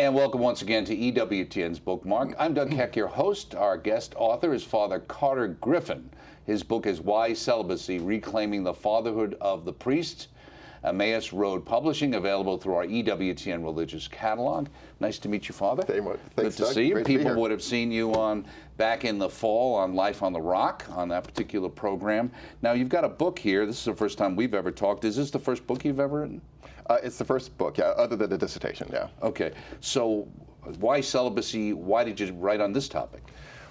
And welcome once again to EWTN's Bookmark. I'm Doug Keck, your host. Our guest author is Father Carter Griffin. His book is Why Celibacy? Reclaiming the Fatherhood of the Priest. Emmaus Road Publishing, available through our EWTN religious catalog. Nice to meet you, Father. Thanks, Good to Doug. see you. Great to be People here. would have seen you on back in the fall on Life on the Rock, on that particular program. Now, you've got a book here. This is the first time we've ever talked. Is this the first book you've ever written? It's the first book, yeah, other than the dissertation, yeah. Okay. So, why celibacy? Why did you write on this topic?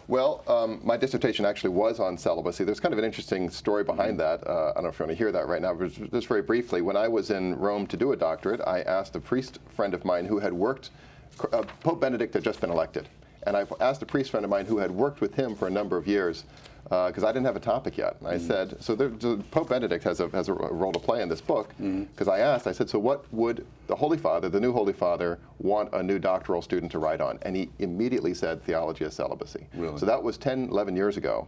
Well, my dissertation actually was on celibacy. There's kind of an interesting story behind that. I don't know if you want to hear that right now, but just very briefly. When I was in Rome to do a doctorate, I asked a priest friend of mine who had worked, Pope Benedict had just been elected, and I asked a priest friend of mine who had worked with him for a number of years, because I didn't have a topic yet. And I said, so Pope Benedict has a role to play in this book, because I said, so what would the Holy Father, the new Holy Father, want a new doctoral student to write on? And he immediately said theology of celibacy. Really? So that was 10, 11 years ago.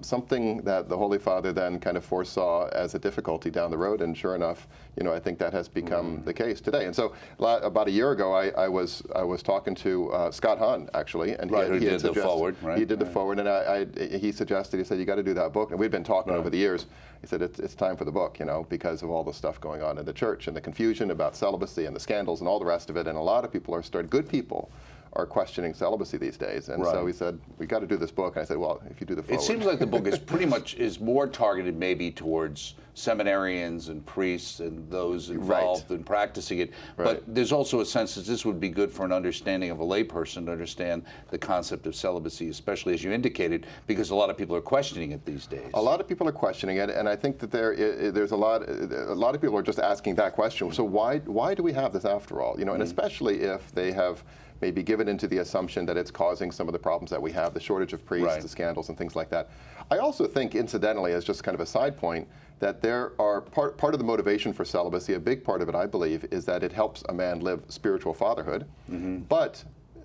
Something that the Holy Father then kind of foresaw as a difficulty down the road, and sure enough, you know, I think that has become the case today. And so about a year ago, I was talking to Scott Hahn, actually, and he did the forward, right? He did the forward, and he suggested, he said, you got to do that book. And we'd been talking over the years. He said, it's time for the book, you know, because of all the stuff going on in the church and the confusion about celibacy and the scandals and all the rest of it. And a lot of people good people are questioning celibacy these days. And so he said, we got to do this book. And I said, well, if you do the forward. It seems like the book is pretty much more targeted maybe towards seminarians and priests and those involved in practicing it. But there's also a sense that this would be good for an understanding of a layperson to understand the concept of celibacy, especially as you indicated, because a lot of people are questioning it these days. A lot of people are questioning it, and I think that there's a lot of people are just asking that question. So why do we have this after all? You know, and especially if they have maybe given into the assumption that it's causing some of the problems that we have, the shortage of priests, the scandals and things like that. I also think, incidentally, as just kind of a side point, that there are part of the motivation for celibacy, a big part of it, I believe, is that it helps a man live spiritual fatherhood. But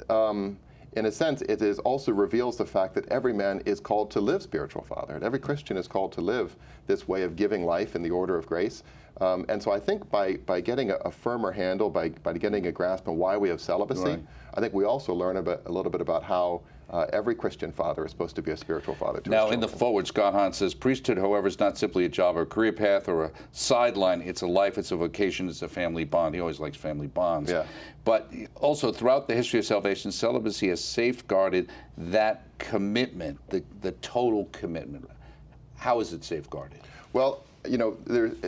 in a sense, it also reveals the fact that every man is called to live spiritual fatherhood. Every Christian is called to live this way of giving life in the order of grace. And so I think by getting a firmer handle, by getting a grasp on why we have celibacy, I think we also learn a little bit about how every Christian father is supposed to be a spiritual father to his children. In the forward, Scott Hahn says, priesthood, however, is not simply a job or a career path or a sideline. It's a life, it's a vocation, it's a family bond. He always likes family bonds. But also, throughout the history of salvation, celibacy has safeguarded that commitment, the total commitment. How is it safeguarded? Well, you know,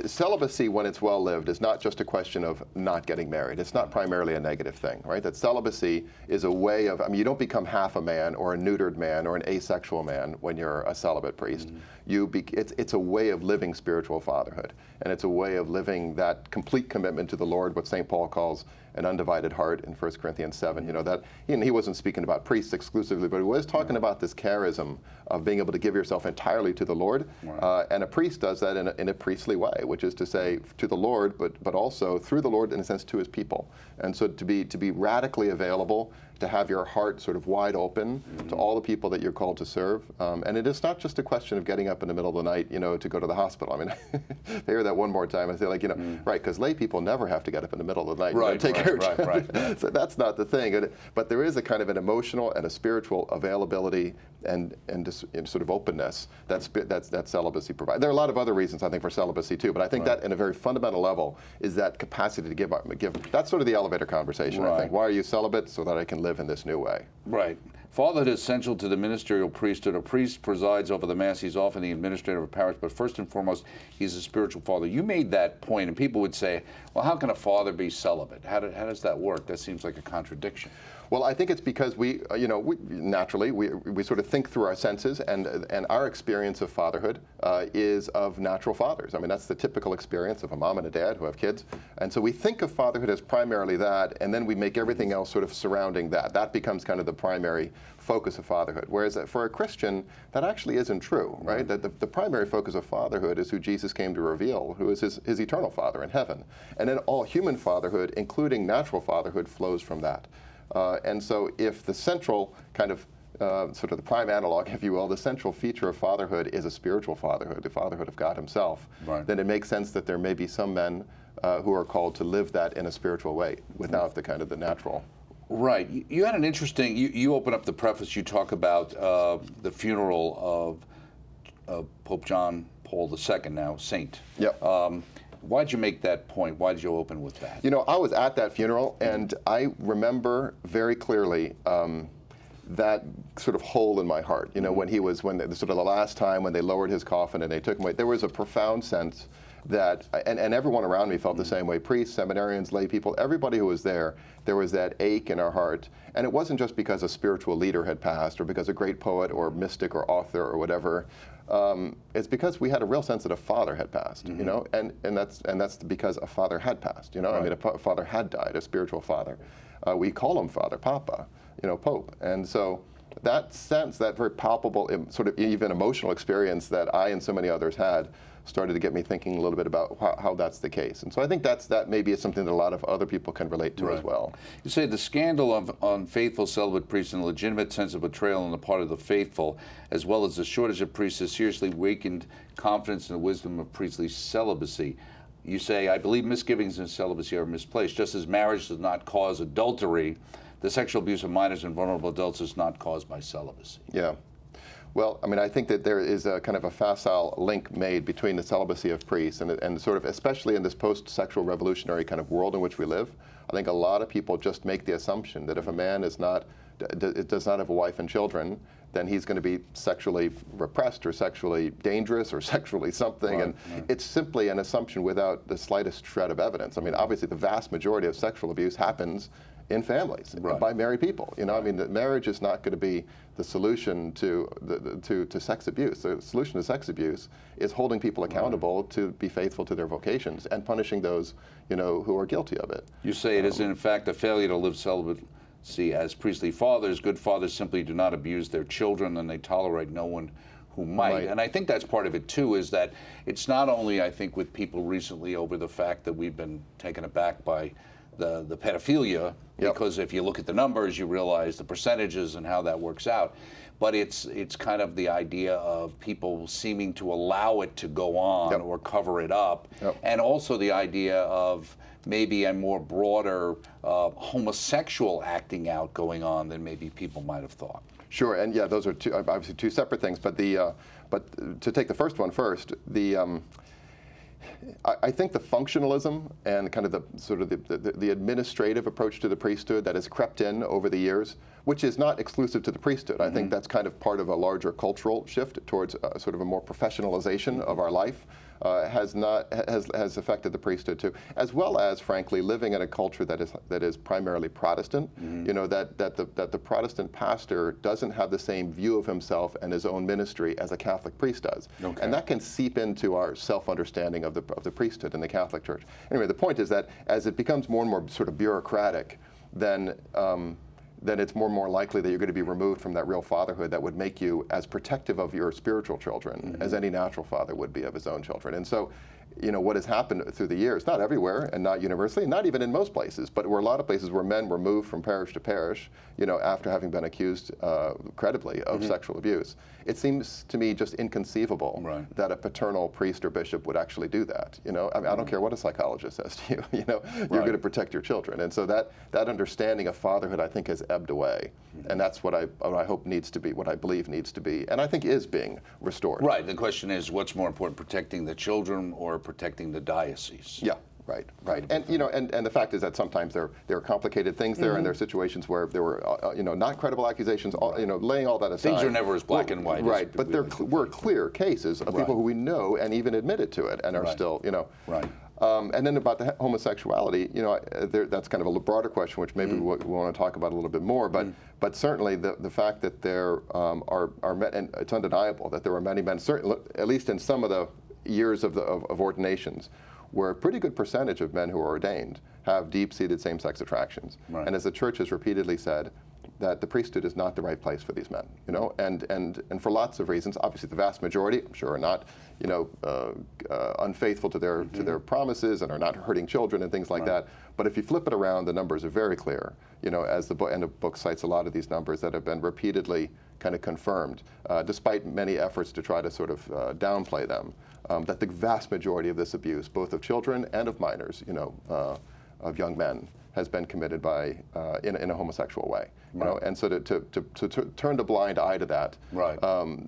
celibacy, when it's well lived, is not just a question of not getting married. It's not primarily a negative thing, right? That celibacy is a way of, I mean, you don't become half a man or a neutered man or an asexual man when you're a celibate priest. It's a way of living spiritual fatherhood, and it's a way of living that complete commitment to the Lord, what St. Paul calls an undivided heart in 1 Corinthians 7. You know, that he wasn't speaking about priests exclusively, but he was talking about this charism of being able to give yourself entirely to the Lord. And a priest does that in a priestly way, which is to say to the Lord, but also through the Lord, in a sense, to his people. And so to be radically available, to have your heart sort of wide open to all the people that you're called to serve. And it is not just a question of getting up in the middle of the night, you know, to go to the hospital. I mean, if I hear that one more time, I say, like, you know, right, because lay people never have to get up in the middle of the night to take care of So that's not the thing. But there is a kind of an emotional and a spiritual availability and sort of openness that celibacy provides. There are a lot of other reasons, I think, for celibacy too, but I think that in a very fundamental level is that capacity to give. That's sort of the elevator conversation, I think. Why are you celibate? So that I can live in this new way. Right. Fatherhood is essential to the ministerial priesthood. A priest presides over the Mass. He's often the administrator of a parish, but first and foremost, he's a spiritual father. You made that point, and people would say, well, how can a father be celibate? How does that work? That seems like a contradiction. Well, I think it's because we naturally sort of think through our senses, and our experience of fatherhood is of natural fathers. I mean, that's the typical experience of a mom and a dad who have kids. And so we think of fatherhood as primarily that, and then we make everything else sort of surrounding that. That becomes kind of the primary focus of fatherhood. Whereas for a Christian, that actually isn't true, right? That the primary focus of fatherhood is who Jesus came to reveal, who is his eternal Father in heaven. And then all human fatherhood, including natural fatherhood, flows from that. And so if the central kind of sort of the prime analog, if you will, the central feature of fatherhood is a spiritual fatherhood, the fatherhood of God himself, then it makes sense that there may be some men who are called to live that in a spiritual way without the kind of the natural Right. You had an interesting, you open up the preface, you talk about the funeral of Pope John Paul II, now Saint. Yep. Why'd you make that point? Why did you open with that? You know, I was at that funeral, and I remember very clearly that sort of hole in my heart. You know, when sort of the last time when they lowered his coffin and they took him away, there was a profound sense that, and everyone around me felt the same way, priests, seminarians, lay people, everybody who was there was that ache in our heart. And it wasn't just because a spiritual leader had passed or because a great poet or mystic or author or whatever. It's because we had a real sense that a father had passed, you know, and that's because a father had passed, you know. Right. I mean, a father had died, a spiritual father. We call him Father, Papa, you know, Pope. And so that sense, that very palpable, sort of even emotional experience that I and so many others had, started to get me thinking a little bit about how that's the case. And so I think that maybe is something that a lot of other people can relate to as well. You say the scandal of unfaithful celibate priests and a legitimate sense of betrayal on the part of the faithful, as well as the shortage of priests, has seriously weakened confidence in the wisdom of priestly celibacy. You say, I believe misgivings in celibacy are misplaced. Just as marriage does not cause adultery, the sexual abuse of minors and vulnerable adults is not caused by celibacy. Yeah. Well, I mean, I think that there is a kind of a facile link made between the celibacy of priests and sort of, especially in this post-sexual revolutionary kind of world in which we live. I think a lot of people just make the assumption that if a man does not have a wife and children, then he's going to be sexually repressed or sexually dangerous or sexually something. Right, and it's simply an assumption without the slightest shred of evidence. I mean, obviously, the vast majority of sexual abuse happens in families, by married people. You know, I mean, marriage is not going to be the solution to sex abuse. The solution to sex abuse is holding people accountable to be faithful to their vocations and punishing those, you know, who are guilty of it. You say it is in fact a failure to live celibacy as priestly fathers. Good fathers simply do not abuse their children, and they tolerate no one who might. And I think that's part of it too, is that it's not only, I think, with people recently over the fact that we've been taken aback by the pedophilia, because if you look at the numbers, you realize the percentages and how that works out. But it's kind of the idea of people seeming to allow it to go on or cover it up, and also the idea of maybe a more broader homosexual acting out going on than maybe people might have thought. Sure, and yeah, those are obviously two separate things. But but to take the first one first, I think the functionalism and kind of the sort of the administrative approach to the priesthood that has crept in over the years, which is not exclusive to the priesthood. I think that's kind of part of a larger cultural shift towards sort of a more professionalization of our life, has affected the priesthood too, as well as, frankly, living in a culture that is primarily Protestant. You know, that the Protestant pastor doesn't have the same view of himself and his own ministry as a Catholic priest does, and that can seep into our self-understanding of the priesthood in the Catholic Church. Anyway, the point is that as it becomes more and more sort of bureaucratic, then it's more and more likely that you're going to be removed from that real fatherhood that would make you as protective of your spiritual children as any natural father would be of his own children. And so, you know, what has happened through the years, not everywhere and not universally, not even in most places, but there were a lot of places where men were moved from parish to parish, you know, after having been accused credibly of sexual abuse. It seems to me just inconceivable that a paternal priest or bishop would actually do that. You know, I mean, I don't care what a psychologist says to you. You know, you're going to protect your children, and so that understanding of fatherhood, I think, has ebbed away, and that's what I hope needs to be, what I believe needs to be, and I think is being restored. Right. The question is, what's more important, protecting the children or protecting the diocese? Yeah. Right. And you know, and the fact is that sometimes there are complicated things there, and there are situations where there were you know, not credible accusations. You know, laying all that aside, things are never as black and white. Right. But there were clear cases of people who we know and even admitted to it and are still, you know. Right. And then about the homosexuality, you know, that's kind of a broader question, which maybe we want to talk about a little bit more. But certainly the fact that there are men, and it's undeniable that there are many men, certainly at least in some of the years of ordinations, where a pretty good percentage of men who are ordained have deep-seated same-sex attractions. And as the Church has repeatedly said, that the priesthood is not the right place for these men, you know, and for lots of reasons. Obviously, the vast majority, I'm sure, are not, you know, unfaithful to their promises and are not hurting children and things like that. But if you flip it around, the numbers are very clear. You know, as the book cites a lot of these numbers that have been repeatedly kind of confirmed, despite many efforts to try to sort of downplay them. That the vast majority of this abuse, both of children and of minors, you know, of young men, has been committed by in a homosexual way. You know, and so to turn a blind eye to that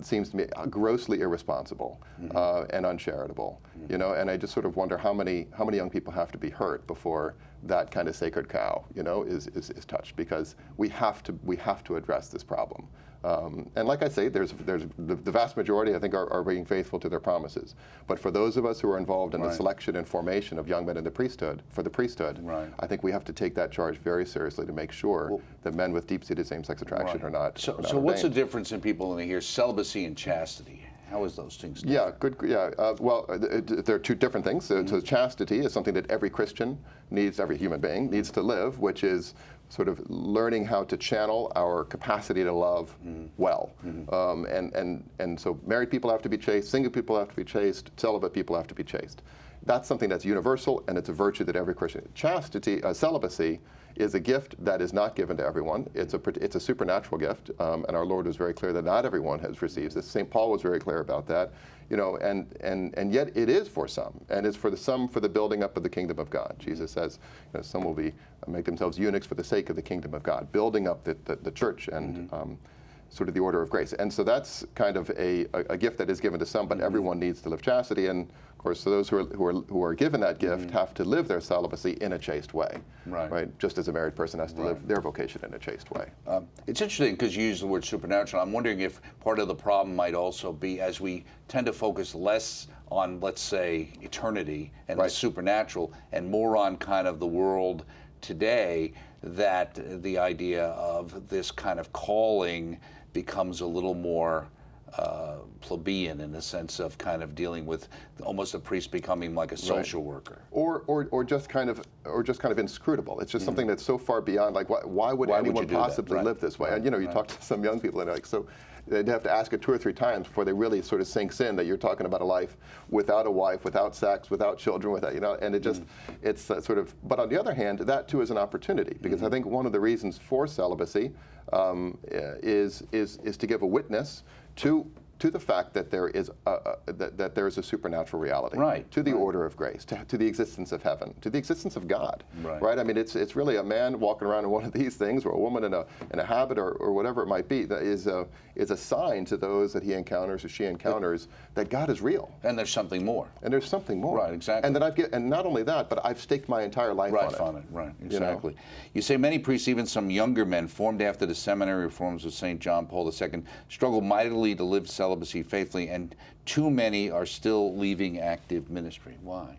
seems to me grossly irresponsible and uncharitable. You know, and I just sort of wonder how many young people have to be hurt before that kind of sacred cow, you know, is touched, because we have to address this problem. And like I say, there's the vast majority, I think, are being faithful to their promises. But for those of us who are involved in the selection and formation of young men in the priesthood, I think we have to take that charge very seriously to make sure that men with deep-seated same-sex attraction are not. So what's the difference in people when they hear celibacy and chastity? How is those things different? Well, they're two different things. So chastity is something that every Christian needs, every human being needs to live, which is sort of learning how to channel our capacity to love well. And so married people have to be chaste, single people have to be chaste, celibate people have to be chaste. That's something that's universal, and it's a virtue that every Christian. Celibacy is a gift that is not given to everyone. It's a supernatural gift, and our Lord was very clear that not everyone has received this. St. Paul was very clear about that, you know, and yet it is for some, and it's for some for the building up of the kingdom of God. Jesus says, you know, some will make themselves eunuchs for the sake of the kingdom of God, building up the church and sort of the order of grace. And so that's kind of a gift that is given to some, but everyone needs to live chastity. And of course, so those who are given that gift have to live their celibacy in a chaste way, right? Just as a married person has to live their vocation in a chaste way. It's interesting because you use the word supernatural. I'm wondering if part of the problem might also be, as we tend to focus less on, let's say, eternity and the supernatural, and more on kind of the world today, that the idea of this kind of calling becomes a little more plebeian, in the sense of kind of dealing with almost a priest becoming like a social worker, or just kind of inscrutable. It's just something that's so far beyond. Like, why would anyone possibly live this way? And you know, you talk to some young people, and they're like, so they'd have to ask it 2 or 3 times before they really sort of sinks in that you're talking about a life without a wife, without sex, without children, without, you know, and it just it's sort of. But on the other hand, that too is an opportunity, because I think one of the reasons for celibacy is to give a witness to the fact that there is a supernatural reality, to the order of grace, to the existence of heaven, to the existence of God, right? I mean, it's really a man walking around in one of these things, or a woman in a habit, or whatever it might be, that is a sign to those that he encounters or she encounters that God is real. And there's something more. And there's something more. Right, exactly. And that and not only that, but I've staked my entire life on it. Right, exactly. You say many priests, even some younger men formed after the seminary reforms of St. John Paul II, struggle mightily to live celibacy faithfully, and too many are still leaving active ministry. Why?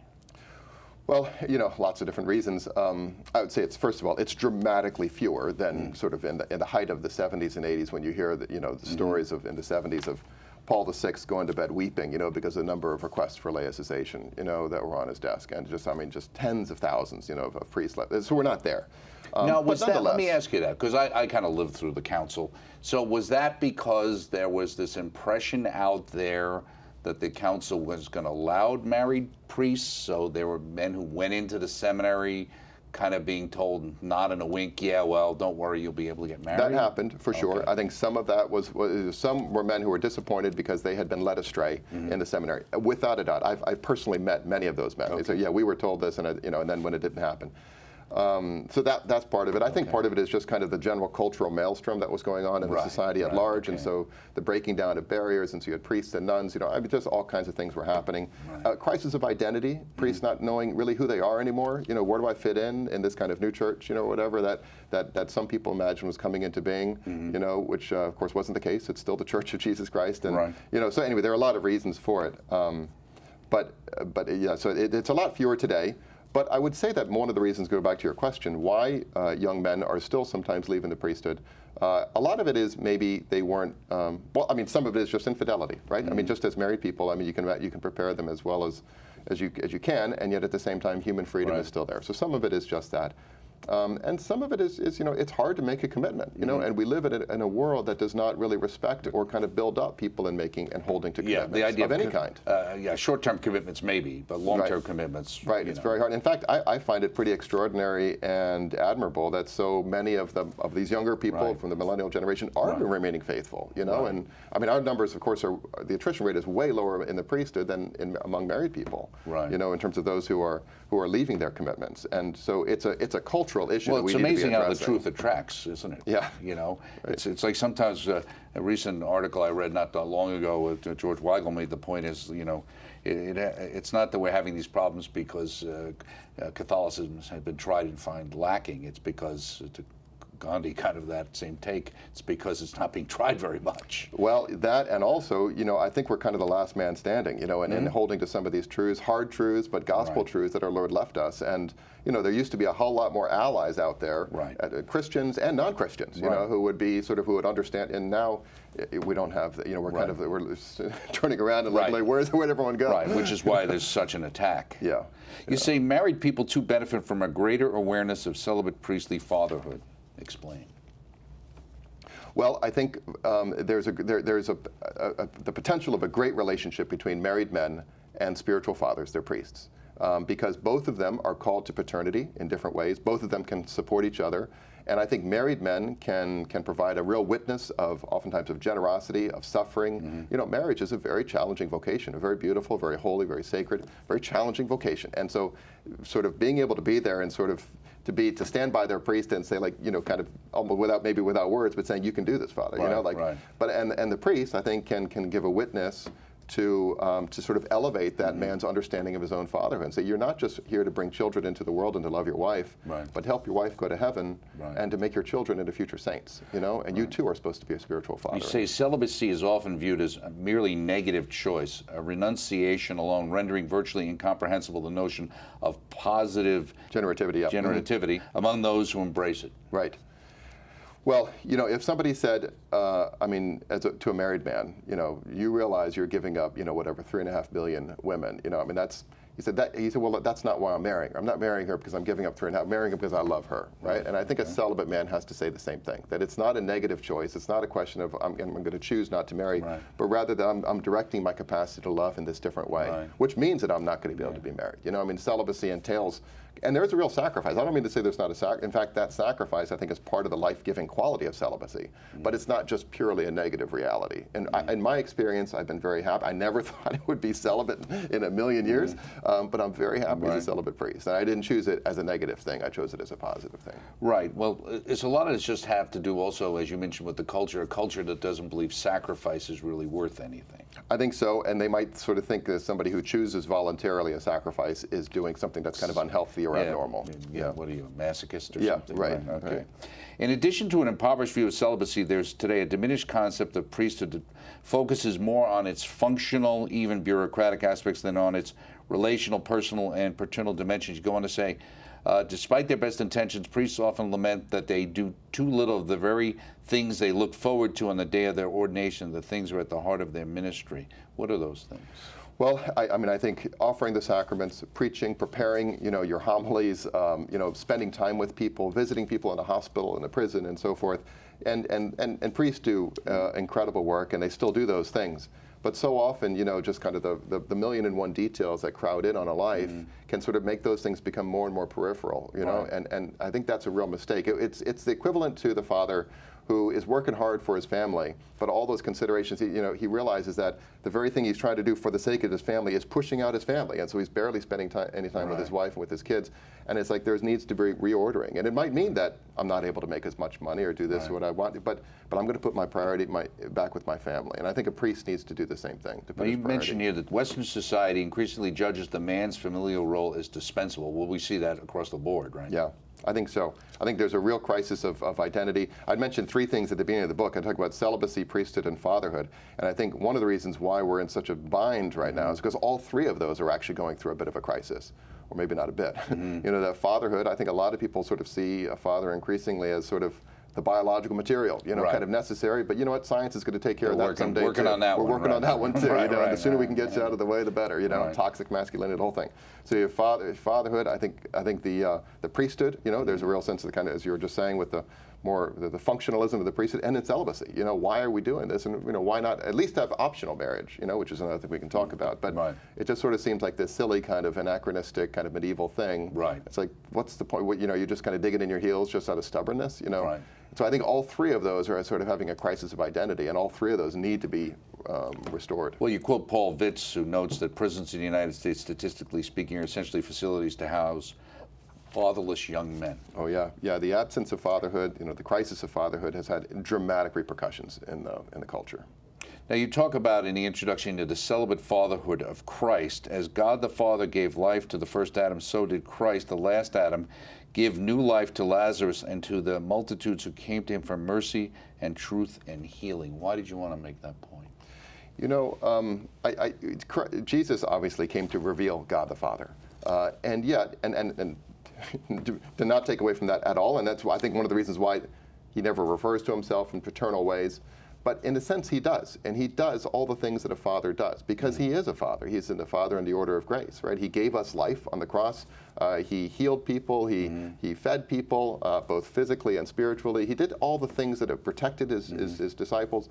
Well, you know, lots of different reasons. I would say it's, first of all, it's dramatically fewer than sort of in the height of the 70s and 80s, when you hear the stories of in the 70s of Paul VI going to bed weeping, you know, because of the number of requests for laicization, you know, that were on his desk, and just tens of thousands, you know, of priests left. So we're not there. Now, was that, let me ask you that, because I kind of lived through the council. So was that because there was this impression out there that the council was going to allow married priests, so there were men who went into the seminary kind of being told, nod and a wink, yeah, well, don't worry, you'll be able to get married? That happened, for sure. I think some of that was some were men who were disappointed because they had been led astray in the seminary. Without a doubt, I've personally met many of those men. They said, yeah, we were told this, and and then when it didn't happen. So that's part of it. I think part of it is just kind of the general cultural maelstrom that was going on in the society at large, and so the breaking down of barriers, and so you had priests and nuns, I mean, just all kinds of things were happening. Crisis of identity, priests not knowing really who they are anymore. Where do I fit in this kind of new church, whatever that some people imagine was coming into being, which of course wasn't the case. It's still the Church of Jesus Christ, and so anyway, there are a lot of reasons for it. But yeah, so it's a lot fewer today. But I would say that one of the reasons, go back to your question, why young men are still sometimes leaving the priesthood, a lot of it is maybe they weren't, well, I mean, some of it is just infidelity, right? I mean, just as married people, I mean, you can prepare them as well as you can, and yet at the same time, human freedom is still there. So some of it is just that. And some of it is it's hard to make a commitment, and we live in a world that does not really respect or kind of build up people in making and holding to commitments the idea of any kind. Short-term commitments maybe, but long-term commitments. Right, it's very hard. In fact, I find it pretty extraordinary and admirable that so many of these younger people from the millennial generation are remaining faithful, and I mean, our numbers, of course, the attrition rate is way lower in the priesthood than among married people, in terms of those who are leaving their commitments. And so it's a cultural cultural issue Well, that we it's need to be amazing how the addressing. truth attracts, isn't it? Yeah. You know, Right. it's like sometimes a recent article I read not that long ago with George Weigel made the point is, you know, it's not that we're having these problems because Catholicism has been tried and found lacking. It's because, to Gandhi kind of that same take, it's because it's not being tried very much. Well, that, and also, you know, I think we're kind of the last man standing, you know, in holding to some of these truths, hard truths, but gospel truths that our Lord left us. And, you know, there used to be a whole lot more allies out there, Christians and non-Christians, you know, who would be sort of, who would understand. And now we don't have, you know, we're kind of, we're turning around and like, where'd everyone go? Right, which is why there's such an attack. Yeah. You say married people too benefit from a greater awareness of celibate priestly fatherhood. Explain. Well, I think there's the potential of a great relationship between married men and spiritual fathers, their priests, because both of them are called to paternity in different ways. Both of them can support each other. And I think married men can provide a real witness of, oftentimes, of generosity, of suffering. You know, marriage is a very challenging vocation, a very beautiful, very holy, very sacred, very challenging vocation. And so sort of being able to be there and sort of to stand by their priest and say, like, you know, kind of almost without words, but saying, you can do this, Father. You know, like, but and the priest, I think, can give a witness to sort of elevate that man's understanding of his own fatherhood and say, you're not just here to bring children into the world and to love your wife, but help your wife go to heaven and to make your children into future saints, you know, and you too are supposed to be a spiritual father. You say celibacy is often viewed as a merely negative choice, a renunciation alone, rendering virtually incomprehensible the notion of positive generativity among those who embrace it. Right. Well, you know, if somebody said, I mean, to a married man, you know, you realize you're giving up, you know, whatever, 3.5 billion women, you know, I mean, that's, he said, well, that's not why I'm marrying her. I'm not marrying her because I'm giving up 3.5, I'm marrying her because I love her, right? And I think a celibate man has to say the same thing, that it's not a negative choice. It's not a question of, I'm going to choose not to marry, but rather that I'm directing my capacity to love in this different way, which means that I'm not going to be able to be married. You know, I mean, celibacy entails, and there's a real sacrifice. I don't mean to say there's not a sacrifice. In fact, that sacrifice, I think, is part of the life-giving quality of celibacy. But it's not just purely a negative reality. And in my experience, I've been very happy. I never thought it would be celibate in a million years, but I'm very happy as a celibate priest. And I didn't choose it as a negative thing. I chose it as a positive thing. Right. Well, it's a lot of this just have to do also, as you mentioned, with the culture, a culture that doesn't believe sacrifice is really worth anything. I think so, and they might sort of think that somebody who chooses voluntarily a sacrifice is doing something that's kind of unhealthy or abnormal. Yeah, what are you, a masochist or something? Right. Okay. Right. In addition to an impoverished view of celibacy, there's today a diminished concept of priesthood that focuses more on its functional, even bureaucratic aspects than on its relational, personal, and paternal dimensions. You go on to say, despite their best intentions, priests often lament that they do too little of the very things they look forward to on the day of their ordination. The things are at the heart of their ministry. What are those things? Well, I mean, I think offering the sacraments, preaching, preparing, you know, your homilies, you know, spending time with people, visiting people in a hospital, in a prison, and so forth. And priests do incredible work, and they still do those things. But so often, you know, just kind of the million and one details that crowd in on a life can sort of make those things become more and more peripheral, you know, and I think that's a real mistake. It's the equivalent to the father who is working hard for his family, but all those considerations, he realizes that the very thing he's trying to do for the sake of his family is pushing out his family, and so he's barely spending any time with his wife and with his kids, and it's like there needs to be reordering, and it might mean that I'm not able to make as much money or do this or what I want, but I'm going to put my priority back with my family, and I think a priest needs to do the same thing. To put you mentioned here that Western society increasingly judges the man's familial role as dispensable. Well, we see that across the board, right? Yeah. I think so. I think there's a real crisis of identity. I'd mentioned three things at the beginning of the book. I talk about celibacy, priesthood, and fatherhood. And I think one of the reasons why we're in such a bind right now is because all three of those are actually going through a bit of a crisis, or maybe not a bit. You know, that fatherhood, I think a lot of people sort of see a father increasingly as sort of the biological material, you know, kind of necessary. But you know what? Science is going to take care of that someday too. On that We're one, working on that one too. You know, and the sooner we can get you out of the way, the better. You know, Right. toxic masculinity, the whole thing. So you have fatherhood. I think the priesthood. You know, there's a real sense of the kind of, as you were just saying, with the functionalism of the priesthood, and in celibacy. You know, why are we doing this? And you know, why not at least have optional marriage? You know, which is another thing we can talk about. But it just sort of seems like this silly kind of anachronistic kind of medieval thing. Right. It's like, what's the point? You know, you're just kind of digging in your heels just out of stubbornness. You know. Right. So I think all three of those are sort of having a crisis of identity, and all three of those need to be restored. Well, you quote Paul Vitz, who notes that prisons in the United States, statistically speaking, are essentially facilities to house fatherless young men. Oh yeah, yeah. The absence of fatherhood, the crisis of fatherhood, has had dramatic repercussions in the culture. Now, you talk about in the introduction to the celibate fatherhood of Christ. As God the Father gave life to the first Adam, so did Christ, the last Adam, give new life to Lazarus and to the multitudes who came to him for mercy and truth and healing. Why did you want to make that point? Jesus obviously came to reveal God the Father, and yet, and to not take away from that at all, and that's I think one of the reasons why he never refers to himself in paternal ways. But in a sense, he does, and he does all the things that a father does because he is a father. He's the father in the order of grace, right? He gave us life on the cross. He healed people. He fed people, both physically and spiritually. He did all the things that have protected his disciples.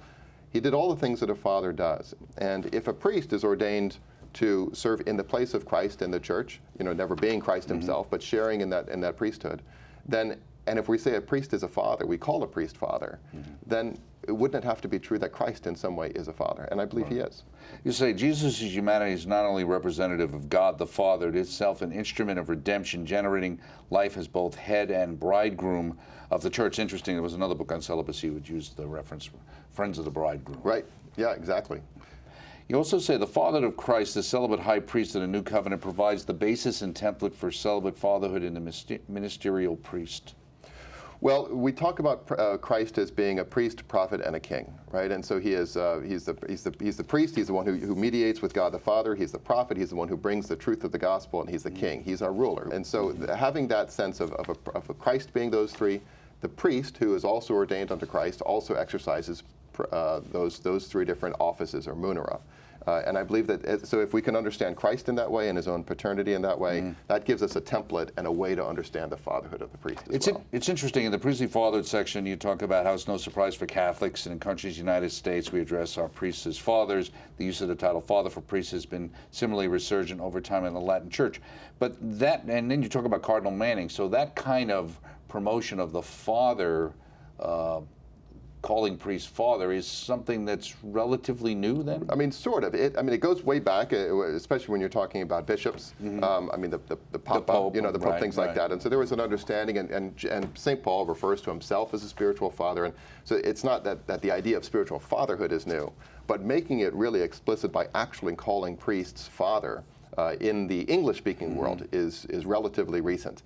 He did all the things that a father does. And if a priest is ordained to serve in the place of Christ in the church, never being Christ himself, but sharing in that priesthood, then, and if we say a priest is a father, we call a priest father, then wouldn't it have to be true that Christ in some way is a father? And I believe he is. You say Jesus' humanity is not only representative of God the Father, it is itself an instrument of redemption, generating life as both head and bridegroom of the church. Interesting, there was another book on celibacy which used the reference, Friends of the Bridegroom. Right, yeah, exactly. You also say the fatherhood of Christ, the celibate high priest of the new covenant, provides the basis and template for celibate fatherhood in the ministerial priest. Well, we talk about Christ as being a priest, prophet, and a king, right? And so he's the priest. He's the one who mediates with God the Father. He's the prophet. He's the one who brings the truth of the gospel, and he's the king. He's our ruler. And so having that sense of a Christ being those three, the priest, who is also ordained unto Christ, also exercises those three different offices, or munera. And I believe that, so if we can understand Christ in that way and his own paternity in that way, that gives us a template and a way to understand the fatherhood of the priest as well. It's interesting, in the priestly fatherhood section, you talk about how it's no surprise for Catholics, and in countries in the United States, we address our priests as fathers. The use of the title father for priests has been similarly resurgent over time in the Latin Church. But that, and then you talk about Cardinal Manning, so that kind of promotion of the father, calling priest father, is something that's relatively new then? I mean, sort of. It goes way back, especially when you're talking about bishops. I mean, the Pope, the Pope, things like that. And so there was an understanding, and St. Paul refers to himself as a spiritual father. And so it's not that the idea of spiritual fatherhood is new, but making it really explicit by actually calling priests father in the English-speaking world is relatively recent.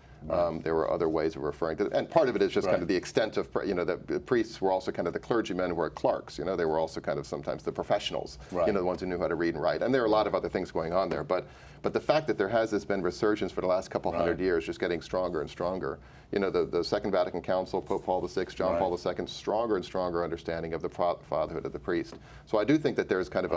There were other ways of referring to it, and part of it is just kind of the extent of, the priests were also kind of the clergymen who were clerks. They were also kind of sometimes the professionals, the ones who knew how to read and write. And there are a lot of other things going on there. But the fact that there has been resurgence for the last couple hundred years, just getting stronger and stronger. The Second Vatican Council, Pope Paul VI, John Paul II, stronger and stronger understanding of the fatherhood of the priest. So I do think that there's kind of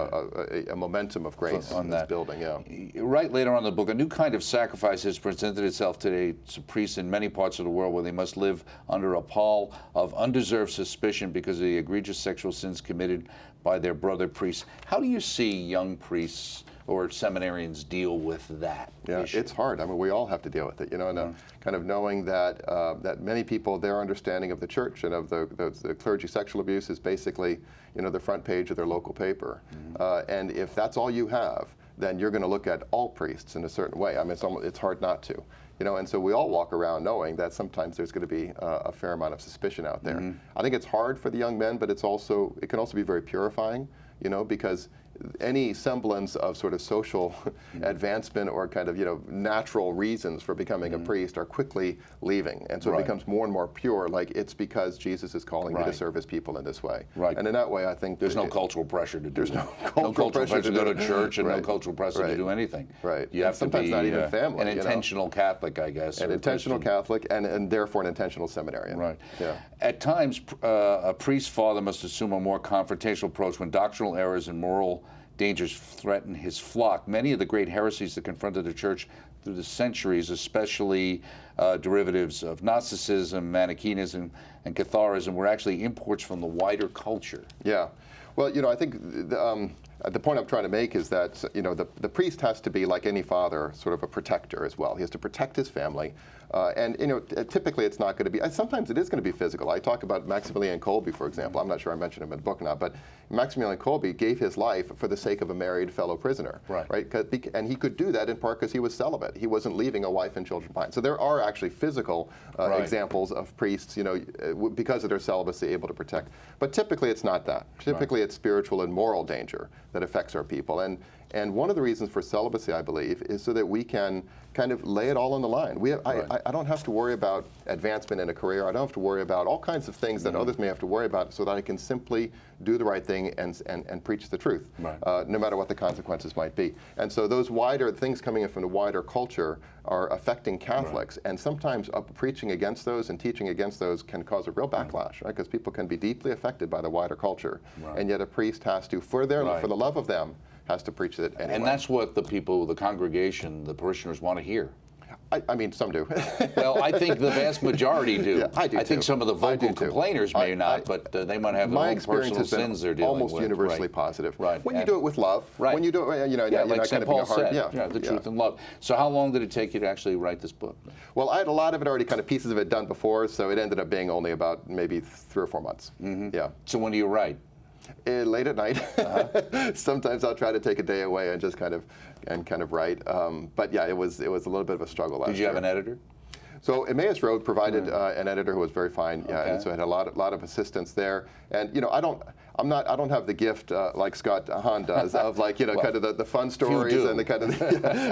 a momentum of grace that's building. Yeah. Right later on in the book, a new kind of sacrifice has presented itself today to priests in many parts of the world, where they must live under a pall of undeserved suspicion because of the egregious sexual sins committed by their brother priests. How do you see young priests or seminarians deal with that issue? It's hard. I mean, we all have to deal with it, and kind of knowing that that many people, their understanding of the church and of the clergy sexual abuse is basically, the front page of their local paper. And if that's all you have, then you're going to look at all priests in a certain way. I mean, it's hard not to. And so we all walk around knowing that sometimes there's going to be a fair amount of suspicion out there. I think it's hard for the young men, but it can also be very purifying, because any semblance of sort of social advancement or kind of, natural reasons for becoming a priest are quickly leaving. And so it becomes more and more pure, like it's because Jesus is calling me to serve his people in this way. And in that way, I think there's no cultural pressure to do There's no cultural pressure to go to church, and no cultural pressure to do anything. You have sometimes to be not even family. An intentional Catholic, I guess. An intentional Catholic, and therefore an intentional seminarian. At times, a priest father must assume a more confrontational approach when doctrinal errors and moral dangers threaten his flock. Many of the great heresies that confronted the church through the centuries, especially derivatives of Gnosticism, Manichaeism, and Catharism, were actually imports from the wider culture. Yeah. Well, I think the point I'm trying to make is that, you know, the priest has to be, like any father, sort of a protector as well. He has to protect his family. And, you know, typically it's not going to be, sometimes it is going to be physical. I talk about Maximilian Kolbe, for example. I'm not sure I mentioned him in the book or not, but Maximilian Kolbe gave his life for the sake of a married fellow prisoner. Right? And he could do that in part because he was celibate. He wasn't leaving a wife and children behind. So there are actually physical examples of priests, you know, because of their celibacy, able to protect. But typically it's not that. Typically it's spiritual and moral danger that affects our people. And one of the reasons for celibacy, I believe, is so that we can kind of lay it all on the line. I don't have to worry about advancement in a career. I don't have to worry about all kinds of things that others may have to worry about, so that I can simply do the right thing and preach the truth, no matter what the consequences might be. And so those wider things coming in from the wider culture are affecting Catholics, and sometimes preaching against those and teaching against those can cause a real backlash, right? Because people can be deeply affected by the wider culture, and yet a priest has to, for the love of them, has to preach it anyway. And that's what the people, the congregation, the parishioners want to hear. I mean, some do. Well, I think the vast majority do. Yeah, I do I think some of the vocal complainers may not, but they might have their own personal sins they're dealing with. Almost universally positive. Right. When you do it with love. Right. When you do it, you know, yeah, you're like not St. going to be Paul a hard. said, the truth and love. So how long did it take you to actually write this book? Well, I had a lot of it already, kind of pieces of it done before, so it ended up being only about maybe 3 or 4 months. Yeah. So when do you write? Late at night. Sometimes I'll try to take a day away and just kind of write. But yeah, it was a little bit of a struggle last year. Did you have an editor? So Emmaus Road provided an editor who was very fine, and so I had a lot of assistance there. And you know, I don't have the gift like Scott Hahn does of, like, you know, well, kind of the fun stories and the kind of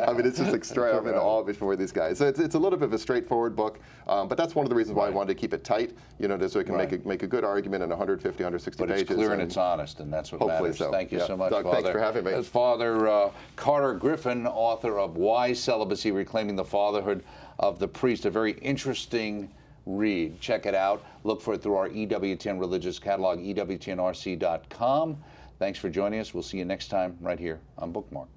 I mean, it's just extra. I'm in awe before these guys. So it's a little bit of a straightforward book, but that's one of the reasons why I wanted to keep it tight, you know, so we can make a good argument in 150, 160 pages. But it's clear and it's honest, and that's what hopefully matters. So. Thank you so much, Doug, Father. thanks for having me. That's Father Carter Griffin, author of Why Celibacy: Reclaiming the Fatherhood of the Priest. A very interesting read. Check it out. Look for it through our EWTN religious catalog, EWTNRC.com. Thanks for joining us. We'll see you next time right here on Bookmark.